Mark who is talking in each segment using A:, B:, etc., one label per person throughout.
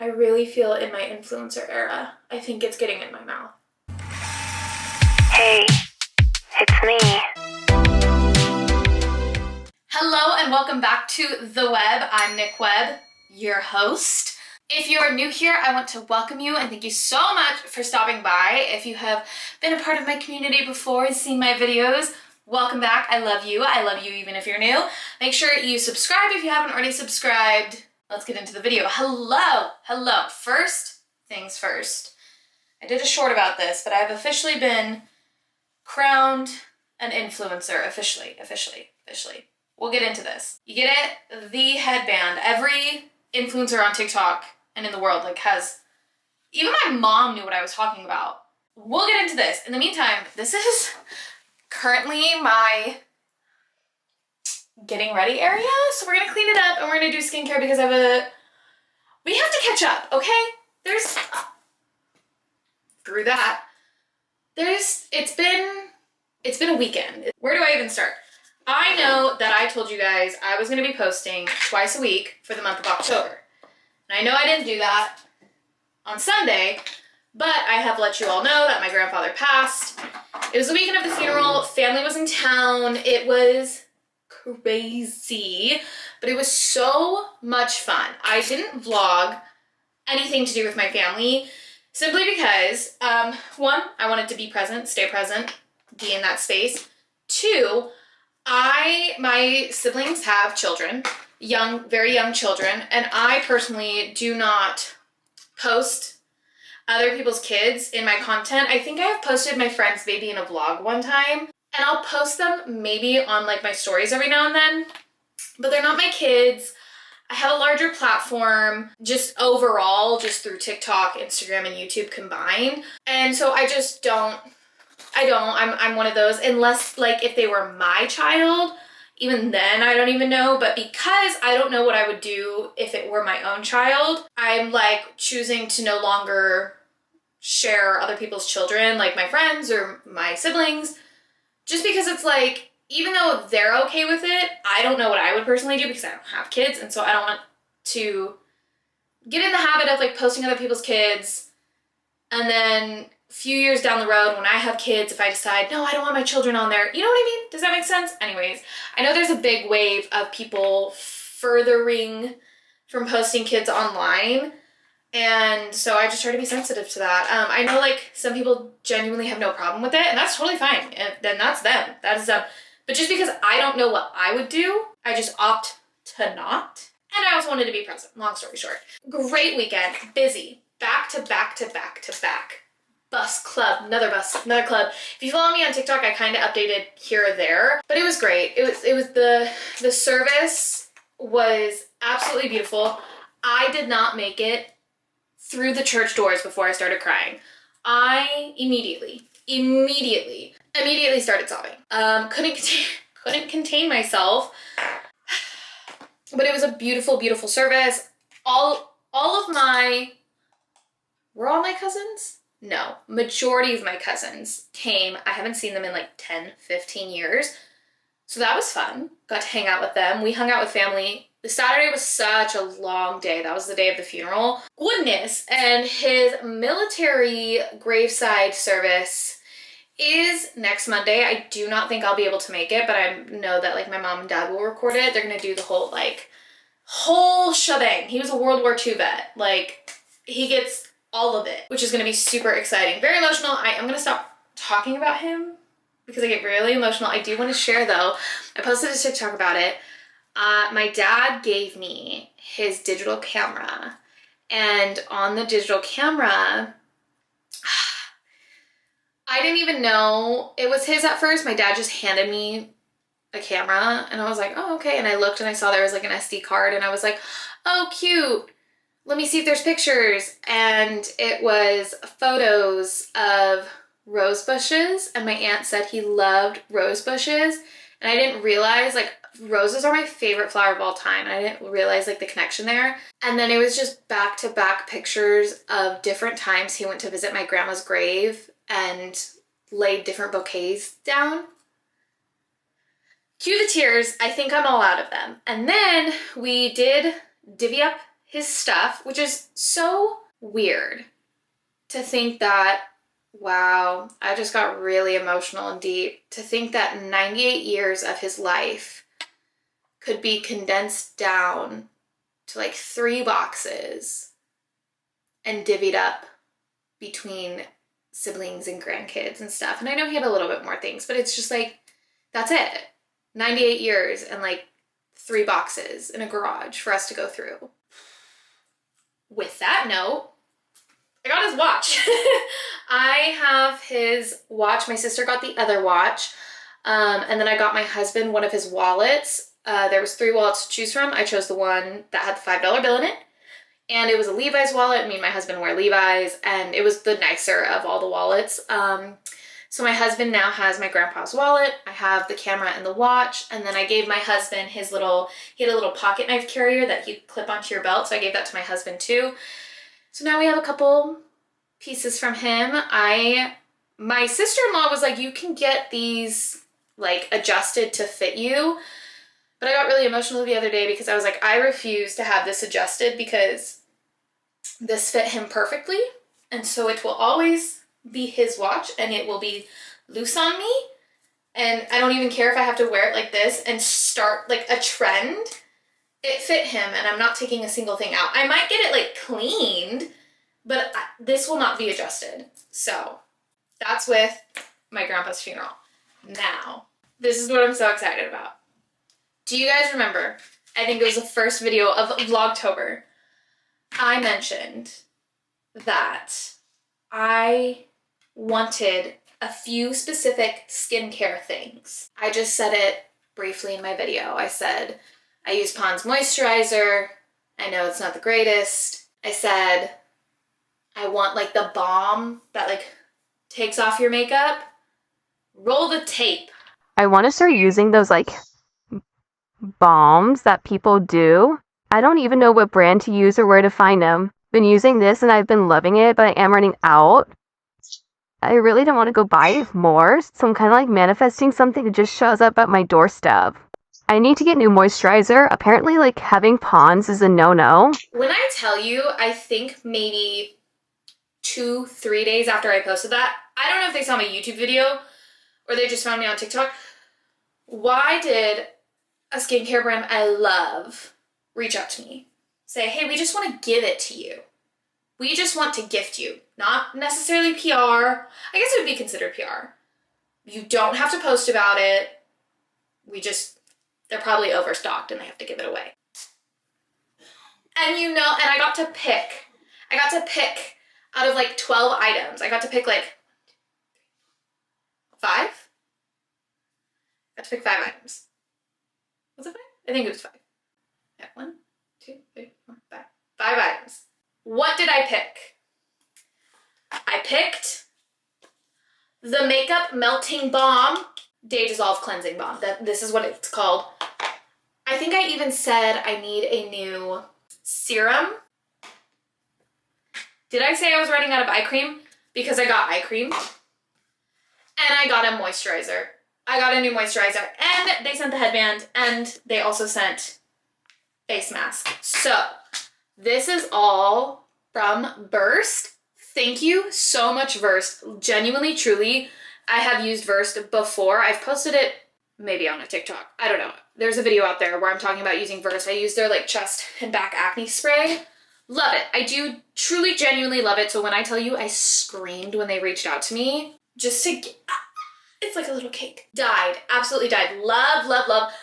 A: I really feel in my influencer era. I think it's getting in my mouth.
B: Hey, it's me.
A: Hello and welcome back to The Web. I'm Nick Webb, your host. If you are new here, I want to welcome you and thank you so much for stopping by. If you have been a part of my community before and seen my videos, welcome back. I love you. I love you even if you're new. Make sure you subscribe if you haven't already subscribed. Let's get into the video. Hello. First things first. I did a short about this, but I've officially been crowned an influencer. Officially. We'll get into this. You get it? The headband. Every influencer on TikTok and in the world has, even my mom knew what I was talking about. We'll get into this. In the meantime, this is currently my getting ready area. So we're gonna clean it up and we're gonna do skincare because we have to catch up, okay? It's been a weekend. Where do I even start? I know that I told you guys I was gonna be posting twice a week for the month of October. And I know I didn't do that on Sunday, but I have let you all know that my grandfather passed. It was the weekend of the funeral. Family was in town. It was crazy, but it was so much fun. I didn't vlog anything to do with my family simply because, one, I wanted to be present, stay present, be in that space. Two, my siblings have children, very young children, and I personally do not post other people's kids in my content. I think I have posted my friend's baby in a vlog one time, and I'll post them maybe on like my stories every now and then, but they're not my kids. I have a larger platform just overall, just through TikTok, Instagram, and YouTube combined. And so I just I'm one of those, unless like if they were my child, even then I don't even know. But because I don't know what I would do if it were my own child, I'm like choosing to no longer share other people's children, like my friends or my siblings, just because it's like, even though they're okay with it, I don't know what I would personally do because I don't have kids. And so I don't want to get in the habit of like posting other people's kids. And then a few years down the road when I have kids, if I decide, no, I don't want my children on there. You know what I mean? Does that make sense? Anyways, I know there's a big wave of people furthering from posting kids online. And so I just try to be sensitive to that. I know like some people genuinely have no problem with it, and that's totally fine. And then that's them. That is them. But just because I don't know what I would do, I just opt to not. And I also wanted to be present. Long story short. Great weekend. Busy. Back to back. Bus club. Another club. If you follow me on TikTok, I kind of updated here or there. But it was great. It was the service was absolutely beautiful. I did not make it through the church doors before I started crying. I immediately started sobbing. Couldn't contain myself. But it was a beautiful service. Were all my cousins? No, majority of my cousins came. I haven't seen them in like 10, 15 years. So that was fun. Got to hang out with them. We hung out with family. The Saturday was such a long day. That was the day of the funeral. Goodness. And his military graveside service is next Monday. I do not think I'll be able to make it, but I know that like my mom and dad will record it. They're gonna do the whole shebang. He was a World War II vet. Like, he gets all of it, which is gonna be super exciting. Very emotional. I am gonna stop talking about him because I get really emotional. I do want to share though. I posted a TikTok about it. My dad gave me his digital camera, and on the digital camera, I didn't even know it was his at first. My dad just handed me a camera and I was like, oh, okay. And I looked and I saw there was like an SD card and I was like, oh, cute. Let me see if there's pictures. And it was photos of rose bushes. And my aunt said he loved rose bushes. And I didn't realize, like, roses are my favorite flower of all time. And I didn't realize like the connection there. And then it was just back-to-back pictures of different times he went to visit my grandma's grave and laid different bouquets down. Cue the tears. I think I'm all out of them. And then we did divvy up his stuff, which is so weird to think that, wow, I just got really emotional and deep to think that 98 years of his life could be condensed down to like 3 boxes and divvied up between siblings and grandkids and stuff. And I know he had a little bit more things, but it's just like, that's it. 98 years and like 3 boxes in a garage for us to go through. With that note, I got his watch. I have his watch. My sister got the other watch. And then I got my husband one of his wallets. There was 3 wallets to choose from. I chose the one that had the $5 bill in it. And it was a Levi's wallet. Me and my husband wear Levi's, and it was the nicer of all the wallets. So my husband now has my grandpa's wallet. I have the camera and the watch. And then I gave my husband he had a little pocket knife carrier that he'd clip onto your belt. So I gave that to my husband too. So now we have a couple pieces from him. My sister-in-law was like, you can get these like adjusted to fit you. But I got really emotional the other day because I was like, I refuse to have this adjusted because this fit him perfectly. And so it will always be his watch and it will be loose on me. And I don't even care if I have to wear it like this and start like a trend. It fit him and I'm not taking a single thing out. I might get it like cleaned, but this will not be adjusted. So that's with my grandpa's funeral. Now, this is what I'm so excited about. Do you guys remember, I think it was the first video of Vlogtober, I mentioned that I wanted a few specific skincare things. I just said it briefly in my video. I said, I use Pond's moisturizer. I know it's not the greatest. I said, I want like the balm that like takes off your makeup. Roll the tape.
C: I want to start using those like balms that people do. I don't even know what brand to use or where to find them. Been using this and I've been loving it, but I am running out. I really don't want to go buy more, so I'm kind of like manifesting something that just shows up at my doorstep. I need to get new moisturizer. Apparently, like having Pond's is a no-no.
A: When I tell you, I think maybe 2-3 days after I posted that, I don't know if they saw my YouTube video or they just found me on TikTok. Why did a skincare brand I love reach out to me? Say, hey, we just want to give it to you. We just want to gift you. Not necessarily PR. I guess it would be considered PR. You don't have to post about it. They're probably overstocked and they have to give it away. And and I got to pick out of like 12 items. I got to pick like 5? I got to pick 5 items. Was it 5? I think it was 5. Yeah, 1, 2, 3, 4, 5. 5 items. What did I pick? I picked the Makeup Melting Balm Day Dissolve Cleansing Balm. This is what it's called. I think I even said I need a new serum. Did I say I was running out of eye cream? Because I got eye cream. And I got a moisturizer. I got a new moisturizer. And they sent the headband. And they also sent face mask. So this is all from Versed. Thank you so much, Versed. Genuinely, truly, I have used Versed before. I've posted it maybe on a TikTok. I don't know. There's a video out there where I'm talking about using Versed. I use their like chest and back acne spray. Love it. I do truly, genuinely love it. So when I tell you I screamed when they reached out to me, just to get, it's like a little cake. Died. Absolutely died. Love, love, love.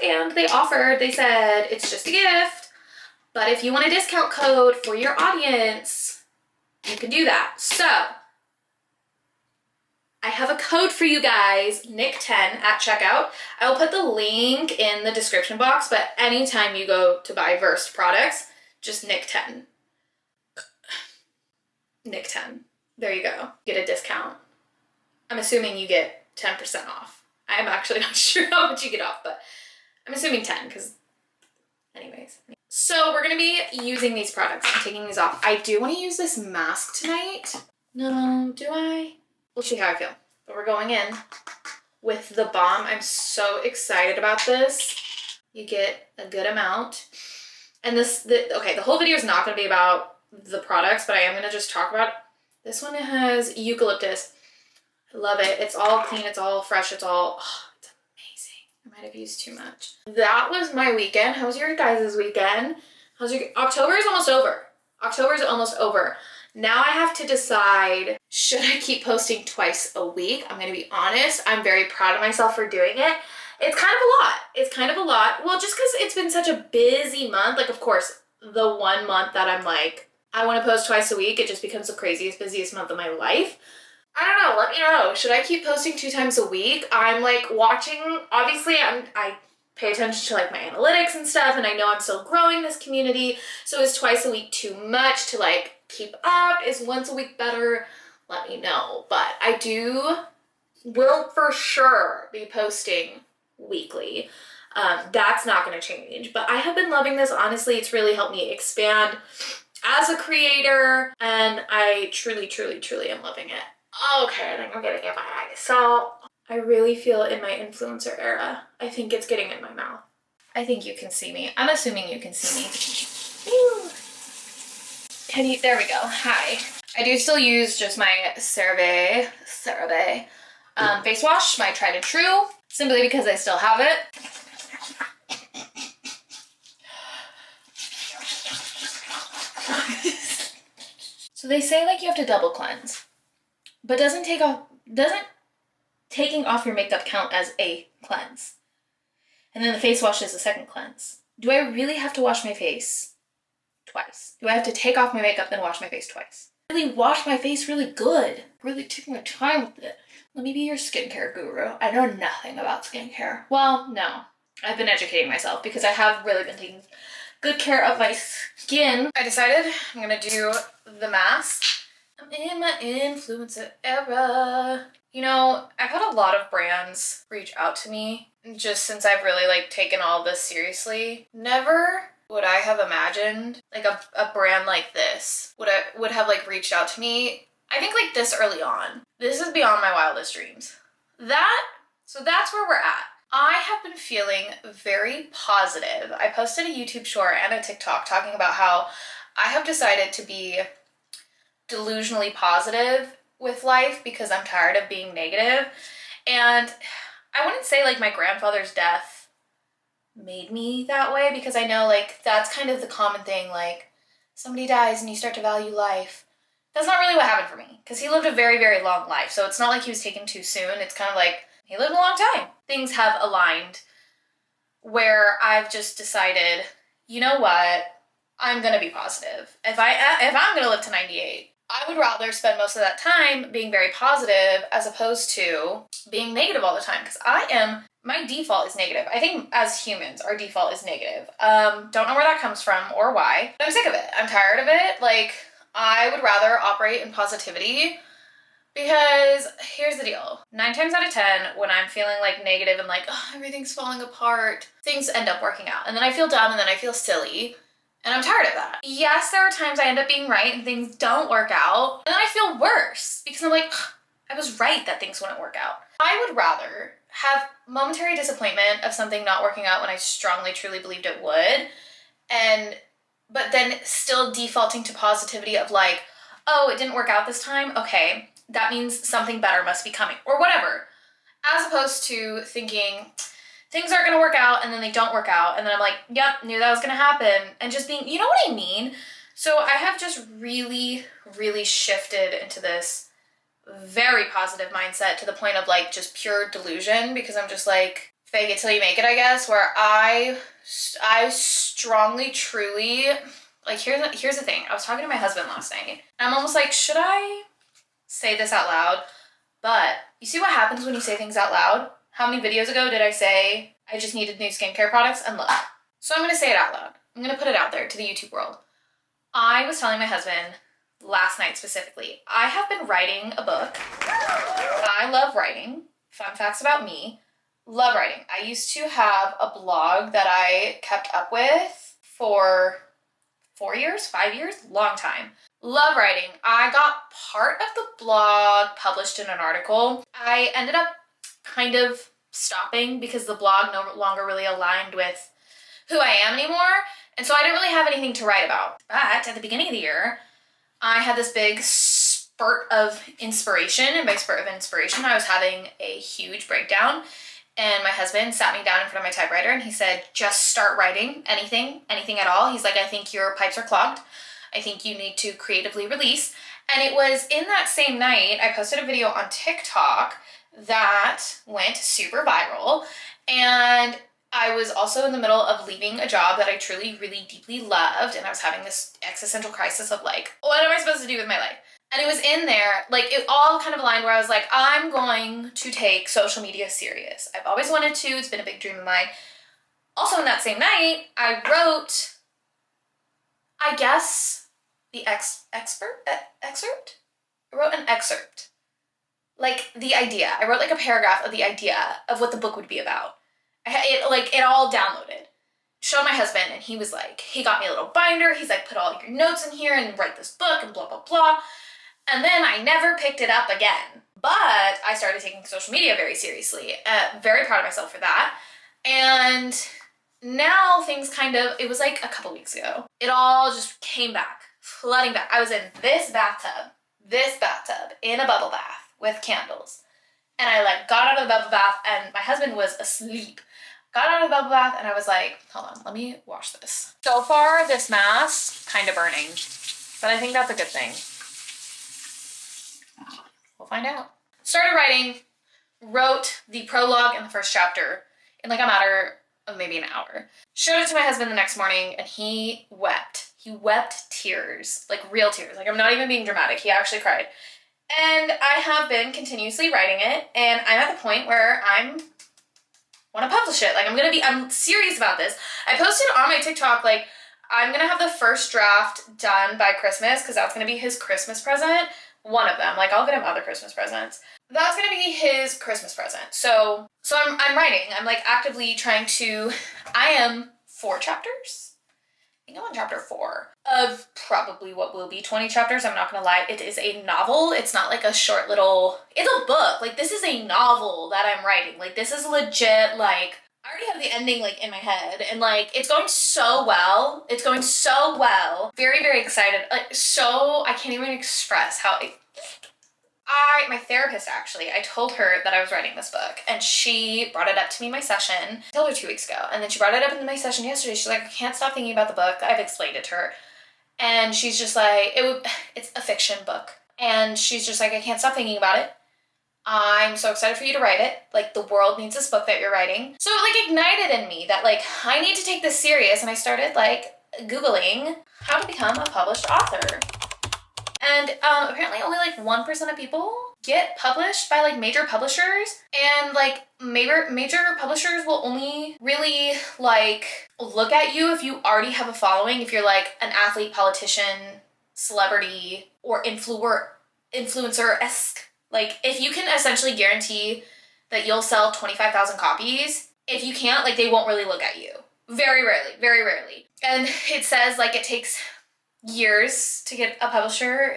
A: And they offered, they said, it's just a gift. But if you want a discount code for your audience, you can do that. So I have a code for you guys, Nick10 at checkout. I will put the link in the description box, but anytime you go to buy Versed products, just Nick10. Nick10. There you go. Get a discount. I'm assuming you get 10% off. I'm actually not sure how much you get off, but I'm assuming 10 because anyways. So we're going to be using these products. I'm taking these off. I do want to use this mask tonight. No, do I? We'll see how I feel. But we're going in with the balm. I'm so excited about this. You get a good amount. And okay, the whole video is not going to be about the products, but I am going to just talk about it. This one has eucalyptus. I love it. It's all clean. It's all fresh. It's all, oh, it's amazing. I might have used too much. That was my weekend. How was your guys' weekend? October is almost over. October is almost over. Now I have to decide, should I keep posting twice a week? I'm going to be honest. I'm very proud of myself for doing it. It's kind of a lot. It's kind of a lot. Well, just because it's been such a busy month. Like, of course, the 1 month that I'm like, I want to post twice a week, it just becomes the craziest, busiest month of my life. I don't know. Let me know. Should I keep posting 2 times a week? I'm like watching, obviously I pay attention to like my analytics and stuff, and I know I'm still growing this community. So is twice a week too much to like keep up? Is once a week better? Let me know. But I will for sure be posting weekly. That's not going to change, but I have been loving this. Honestly, it's really helped me expand as a creator, and I truly, truly, truly am loving it. Okay, I think I'm getting in my eyes. So I really feel in my influencer era. I think it's getting in my mouth. I think you can see me. I'm assuming you can see me. Woo. Can you? There we go. Hi. I do still use just my CeraVe face wash, my tried and true, simply because I still have it. So they say like you have to double cleanse, but doesn't taking off your makeup count as a cleanse? And then the face wash is the second cleanse. Do I really have to wash my face twice? Do I have to take off my makeup then wash my face twice? Really wash my face really good. Really take my time with it. Let me be your skincare guru. I know nothing about skincare. Well, no. I've been educating myself because I have really been taking good care of my skin. I decided I'm gonna do the mask. I'm in my influencer era. You know, I've had a lot of brands reach out to me just since I've really like taken all this seriously. Never would I have imagined like a brand like this would have like reached out to me. I think like this early on. This is beyond my wildest dreams. So that's where we're at. I have been feeling very positive. I posted a YouTube short and a TikTok talking about how I have decided to be delusionally positive with life because I'm tired of being negative. And I wouldn't say like my grandfather's death made me that way, because I know like that's kind of the common thing, like somebody dies and you start to value life. That's not really what happened for me, because he lived a very, very long life. So it's not like he was taken too soon. It's kind of like he lived a long time. Things have aligned where I've just decided, you know what? I'm going to be positive. If I'm going to live to 98, I would rather spend most of that time being very positive as opposed to being negative all the time, because my default is negative. I think as humans, our default is negative. Don't know where that comes from or why, but I'm sick of it. I'm tired of it. Like, I would rather operate in positivity, because here's the deal. 9 times out of 10, when I'm feeling like negative and like, oh, everything's falling apart, things end up working out. And then I feel dumb and then I feel silly. And I'm tired of that. Yes, there are times I end up being right and things don't work out. And then I feel worse because I'm like, I was right that things wouldn't work out. I would rather have momentary disappointment of something not working out when I strongly, truly believed it would. But then still defaulting to positivity of like, oh, it didn't work out this time. Okay, that means something better must be coming or whatever. As opposed to thinking things aren't going to work out and then they don't work out. And then I'm like, yep, knew that was going to happen. And just being, you know what I mean? So I have just really, really shifted into this very positive mindset to the point of like just pure delusion, because I'm just like, fake it till you make it, I guess, where I strongly, truly, like, here's the thing. I was talking to my husband last night and I'm almost like, should I say this out loud? But you see what happens when you say things out loud? How many videos ago did I say I just needed new skincare products? And look, so I'm going to say it out loud. I'm going to put it out there to the YouTube world. I was telling my husband last night specifically, I have been writing a book. I love writing. Fun facts about me. Love writing. I used to have a blog that I kept up with for 4 years, 5 years, long time. Love writing. I got part of the blog published in an article. I ended up kind of stopping because the blog no longer really aligned with who I am anymore. And so I didn't really have anything to write about. But at the beginning of the year, I had this big spurt of inspiration. And by spurt of inspiration, I was having a huge breakdown. And my husband sat me down in front of my typewriter and he said, just start writing anything at all. He's like, I think your pipes are clogged. I think you need to creatively release. And it was in that same night, I posted a video on TikTok that went super viral. And I was also in the middle of leaving a job that I truly, really deeply loved. And I was having this existential crisis of like, what am I supposed to do with my life? And it was in there, like it all kind of aligned where I was like, I'm going to take social media serious. I've always wanted to, it's been a big dream of mine. Also in that same night, I wrote, I guess, the excerpt? I wrote an excerpt. Like the idea. I wrote like a paragraph of the idea of what the book would be about. It all downloaded. Showed my husband and he was like, he got me a little binder. He's like, put all your notes in here and write this book and blah, blah, blah. And then I never picked it up again. But I started taking social media very seriously. Very proud of myself for that. And now things kind of, it was like a couple weeks ago. It all just came back, flooding back. I was in this bathtub, in a bubble bath with candles. And I like got out of the bubble bath and my husband was asleep. Got out of the bubble bath and I was like, hold on, let me wash this. So far, this mask kind of burning, but I think that's a good thing. We'll find out. Started writing, wrote the prologue and the first chapter in like a matter of maybe an hour. Showed it to my husband the next morning and he wept. He wept tears, like real tears. Like I'm not even being dramatic. He actually cried. And I have been continuously writing it and I'm at the point where I want to publish it. Like I'm serious about this. I posted on my TikTok, like I'm gonna have the first draft done by Christmas because that's gonna be his Christmas present. One of them. Like I'll get him other Christmas presents. That's gonna be his Christmas present. So I'm writing. I'm like actively trying to. I am 4 chapters. I think I'm on chapter 4 of probably what will be 20 chapters. I'm not gonna lie. It is a novel. It's not like a short little. It's a book. Like this is a novel that I'm writing. Like this is legit. Like I already have the ending like in my head and like it's going so well. It's going so well. Very, very excited. Like so I can't even express how my therapist actually, I told her that I was writing this book and she brought it up to me in my session. I told her 2 weeks ago and then she brought it up in my session yesterday. She's like, I can't stop thinking about the book. I've explained it to her. And she's just like, it's a fiction book. And she's just like, I can't stop thinking about it. I'm so excited for you to write it. Like the world needs this book that you're writing. So it like ignited in me that like I need to take this serious and I started like Googling how to become a published author. And apparently only like 1% of people get published by like major publishers and like major publishers will only really like look at you if you already have a following, if you're like an athlete, politician, celebrity, or influencer-esque. Like, if you can essentially guarantee that you'll sell 25,000 copies, if you can't, like, they won't really look at you. Very rarely, very rarely. And it says, like, it takes years to get a publisher.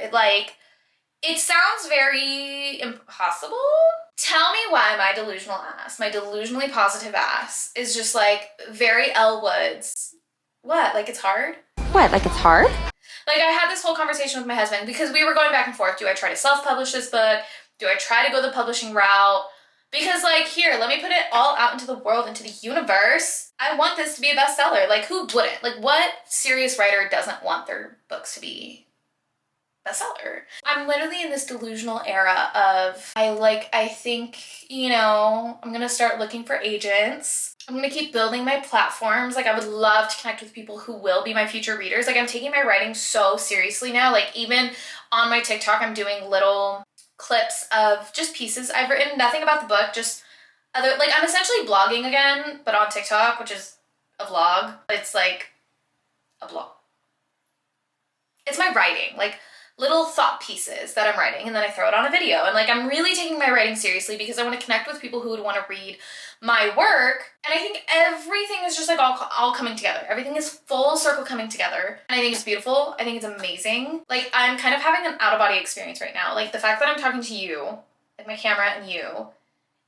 A: It sounds very impossible. Tell me why my delusional ass, my delusionally positive ass, is just, like, very Elle Woods. What? Like, it's hard?
C: What, like it's hard?
A: Like, I had this whole conversation with my husband because we were going back and forth. Do I try to self-publish this book? Do I try to go the publishing route? Because, like, here, let me put it all out into the world, into the universe. I want this to be a bestseller. Like, who wouldn't? Like, what serious writer doesn't want their books to be bestseller? I'm literally in this delusional era of, I think, you know, I'm gonna start looking for agents. I'm gonna keep building my platforms. Like, I would love to connect with people who will be my future readers. Like, I'm taking my writing so seriously now. Like, even on my TikTok, I'm doing little clips of just pieces I've written. Nothing about the book, just other, like, I'm essentially blogging again, but on TikTok, which is a vlog. It's like a blog. It's my writing, like little thought pieces that I'm writing, and then I throw it on a video. And like, I'm really taking my writing seriously because I want to connect with people who would want to read my work. And I think everything is just like all coming together. Everything is full circle coming together. And I think it's beautiful. I think it's amazing. Like, I'm kind of having an out of body experience right now. Like, the fact that I'm talking to you, like my camera and you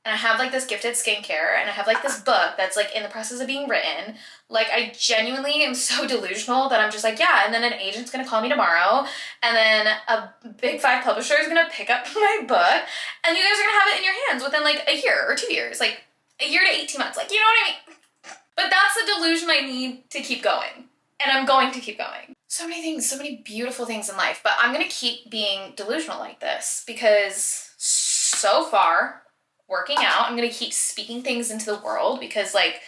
A: and I have like this gifted skincare, and I have like this book that's like in the process of being written. Like, I genuinely am so delusional that I'm just like, yeah, and then an agent's gonna call me tomorrow, and then a big 5 publisher is gonna pick up my book, and you guys are gonna have it in your hands within like a year or 2 years, like a year to 18 months, like, you know what I mean? But that's the delusion I need to keep going, and I'm going to keep going. So many things, so many beautiful things in life, but I'm gonna keep being delusional like this because so far, working out, I'm gonna keep speaking things into the world because like,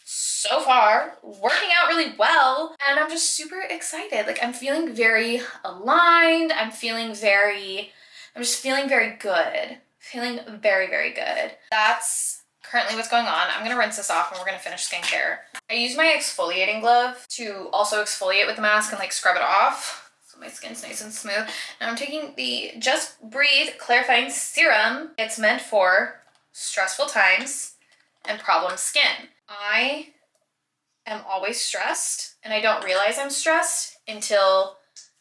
A: so far, working out really well, and I'm just super excited. Like, I'm feeling very aligned. I'm just feeling very good. Feeling very, very good. That's currently what's going on. I'm gonna rinse this off and we're gonna finish skincare. I use my exfoliating glove to also exfoliate with the mask and like scrub it off so my skin's nice and smooth. Now I'm taking the Just Breathe Clarifying Serum. It's meant for stressful times and problem skin. I am always stressed, and I don't realize I'm stressed until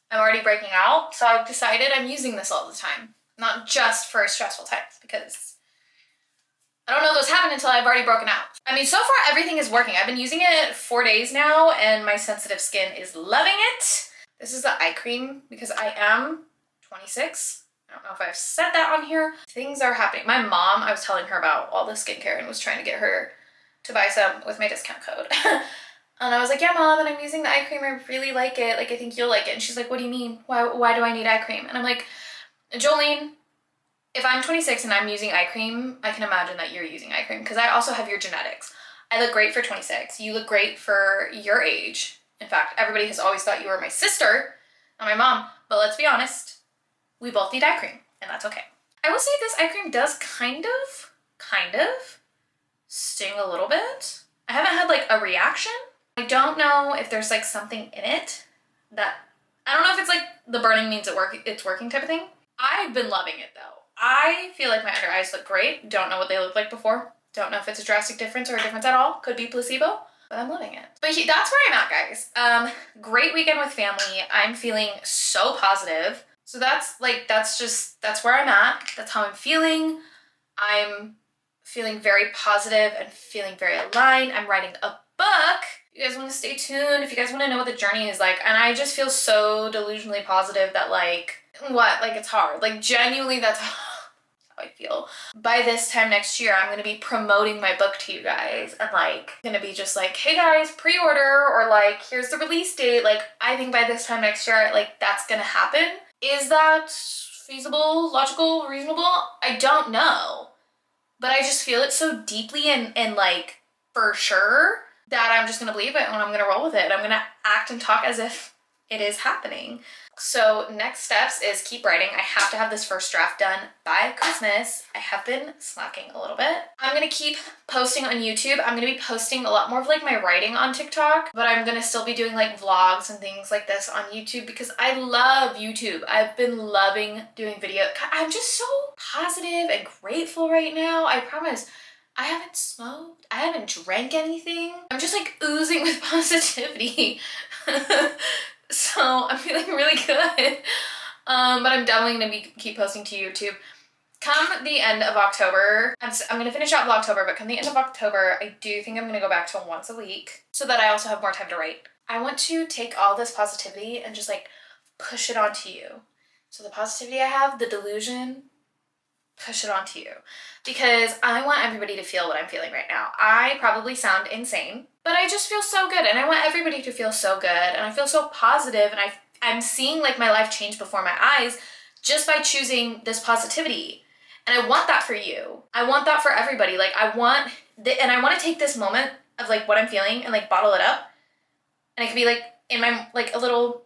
A: I'm already breaking out. So I've decided I'm using this all the time, not just for stressful times, because I don't know those happen until I've already broken out. I mean, so far everything is working. I've been using it 4 days now, and my sensitive skin is loving it. This is the eye cream because I am 26. I don't know if I've said that on here. Things are happening. My mom, I was telling her about all the skincare and was trying to get her to buy some with my discount code. And I was like, yeah, Mom, and I'm using the eye cream. I really like it. Like, I think you'll like it. And she's like, what do you mean? Why do I need eye cream? And I'm like, Jolene, if I'm 26 and I'm using eye cream, I can imagine that you're using eye cream because I also have your genetics. I look great for 26. You look great for your age. In fact, everybody has always thought you were my sister, not my mom. But let's be honest, we both need eye cream, and that's okay. I will say this eye cream does kind of sting a little bit. I haven't had like a reaction. I don't know if there's like something in it that, I don't know if it's like the burning means it's working type of thing. I've been loving it though. I feel like my under eyes look great. Don't know what they looked like before. Don't know if it's a drastic difference or a difference at all. Could be placebo, but I'm loving it. But that's where I'm at, guys. Great weekend with family. I'm feeling so positive. So that's where I'm at. That's how I'm feeling. I'm feeling very positive and feeling very aligned. I'm writing a book. You guys want to stay tuned if you guys want to know what the journey is like. And I just feel so delusionally positive that like, it's hard. Like, genuinely, that's how I feel. By this time next year, I'm going to be promoting my book to you guys and like going to be just like, hey guys, pre-order, or like, here's the release date. Like, I think by this time next year, like, that's going to happen. Is that feasible, logical, reasonable? I don't know. But I just feel it so deeply and like for sure that I'm just gonna believe it and I'm gonna roll with it. I'm gonna act and talk as if it is happening. So next steps is keep writing. I have to have this first draft done by Christmas. I have been slacking a little bit. I'm gonna keep posting on YouTube. I'm gonna be posting a lot more of like my writing on TikTok, but I'm gonna still be doing like vlogs and things like this on YouTube because I love YouTube. I've been loving doing video. I'm just so positive and grateful right now. I promise. I haven't smoked. I haven't drank anything. I'm just like oozing with positivity. So I'm feeling really good. But I'm definitely gonna keep posting to YouTube. Come the end of October, I'm gonna finish out vlogtober, but come the end of October, I do think I'm gonna go back to once a week so that I also have more time to write. I want to take all this positivity and just like push it onto you. So the positivity I have, the delusion, push it onto you. Because I want everybody to feel what I'm feeling right now. I probably sound insane, but I just feel so good, and I want everybody to feel so good, and I feel so positive, and I'm seeing like my life change before my eyes just by choosing this positivity. And I want that for you. I want that for everybody. Like, I want to take this moment of like what I'm feeling and like bottle it up, and it can be like in my like a little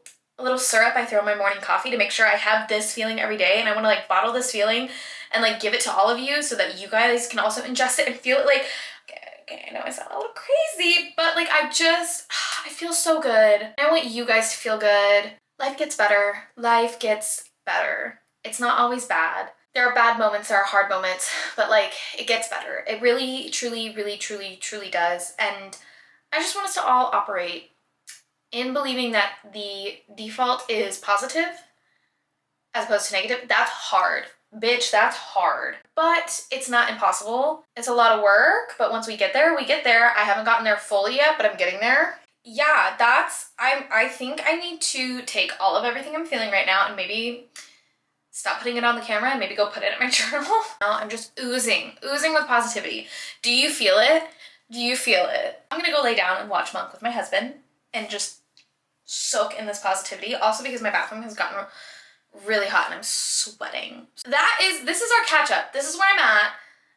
A: syrup I throw in my morning coffee to make sure I have this feeling every day, and I want to like bottle this feeling and like give it to all of you so that you guys can also ingest it and feel it. Like, okay, I know I sound a little crazy, but like I feel so good. I want you guys to feel good. Life gets better. Life gets better. It's not always bad. There are bad moments, there are hard moments, but like it gets better. It really, truly, really, truly, truly does. And I just want us to all operate in believing that the default is positive as opposed to negative. That's hard. bitch, that's hard. But it's not impossible. It's a lot of work, but once we get there, we get there. I haven't gotten there fully yet, but I'm getting there. Yeah, I think I need to take all of everything I'm feeling right now and maybe stop putting it on the camera and maybe go put it in my journal. Now I'm just oozing with positivity. Do you feel it? Do you feel it? I'm gonna go lay down and watch Monk with my husband and just soak in this positivity. Also because my bathroom has gotten really hot and I'm sweating. This is our catch up. This is where I'm at.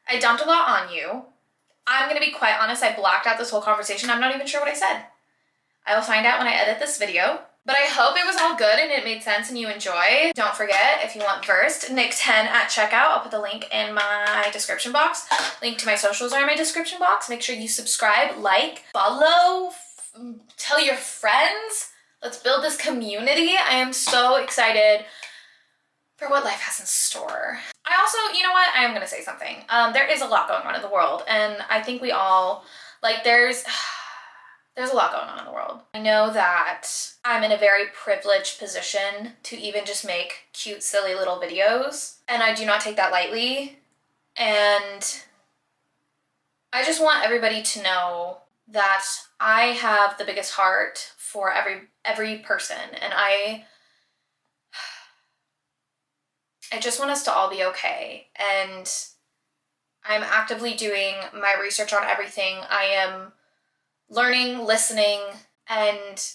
A: I dumped a lot on you. I'm gonna be quite honest, I blacked out this whole conversation. I'm not even sure what I said. I will find out when I edit this video. But I hope it was all good and it made sense and you enjoy. Don't forget, if you want versed, Nick 10 at checkout. I'll put the link in my description box. Link to my socials are in my description box. Make sure you subscribe, like, follow, tell your friends. Let's build this community. I am so excited for what life has in store. I also, you know what? I am gonna say something. There is a lot going on in the world and I think we all, like there's a lot going on in the world. I know that I'm in a very privileged position to even just make cute, silly little videos, and I do not take that lightly. And I just want everybody to know that I have the biggest heart for every person, and I just want us to all be okay. And I'm actively doing my research on everything. I am learning, listening, and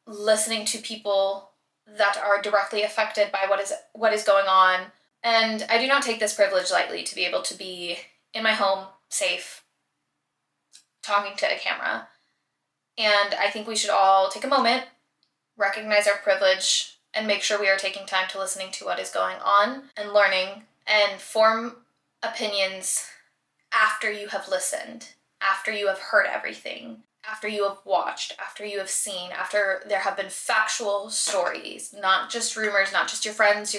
A: listening to people that are directly affected by what is going on. And I do not take this privilege lightly to be able to be in my home, safe, talking to a camera. And I think we should all take a moment, recognize our privilege, and make sure we are taking time to listening to what is going on and learning and form opinions after you have listened, after you have heard everything, after you have watched, after you have seen, after there have been factual stories, not just rumors, not just your friends.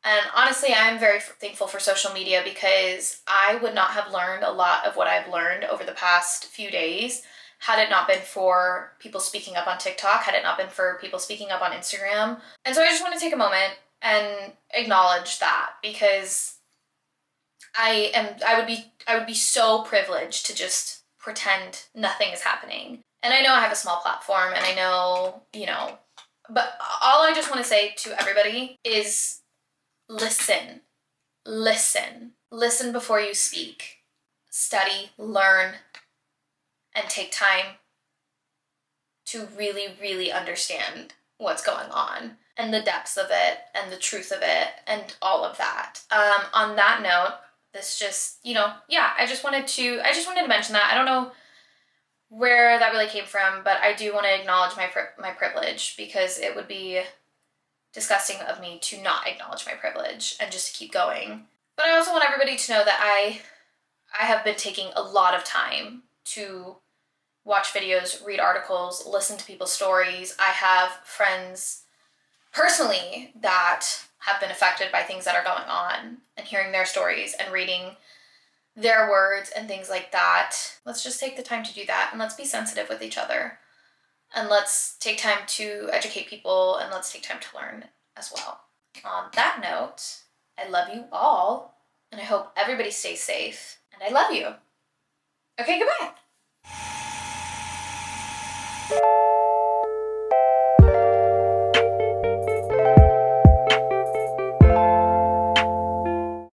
A: And honestly, I'm very thankful for social media because I would not have learned a lot of what I've learned over the past few days had it not been for people speaking up on TikTok, had it not been for people speaking up on Instagram. And so I just want to take a moment and acknowledge that because I would be so privileged to just pretend nothing is happening. And I know I have a small platform and I know, but all I just want to say to everybody is listen before you speak, study, learn, and take time to really, really understand what's going on and the depths of it and the truth of it and all of that. On that note, this just, I just wanted to mention that. I don't know where that really came from, but I do want to acknowledge my privilege because it would be disgusting of me to not acknowledge my privilege and just to keep going. But I also want everybody to know that I have been taking a lot of time to watch videos, read articles, listen to people's stories. I have friends personally that have been affected by things that are going on and hearing their stories and reading their words and things like that. Let's just take the time to do that and let's be sensitive with each other. And let's take time to educate people and let's take time to learn as well. On that note, I love you all and I hope everybody stays safe and I love you. Okay, goodbye.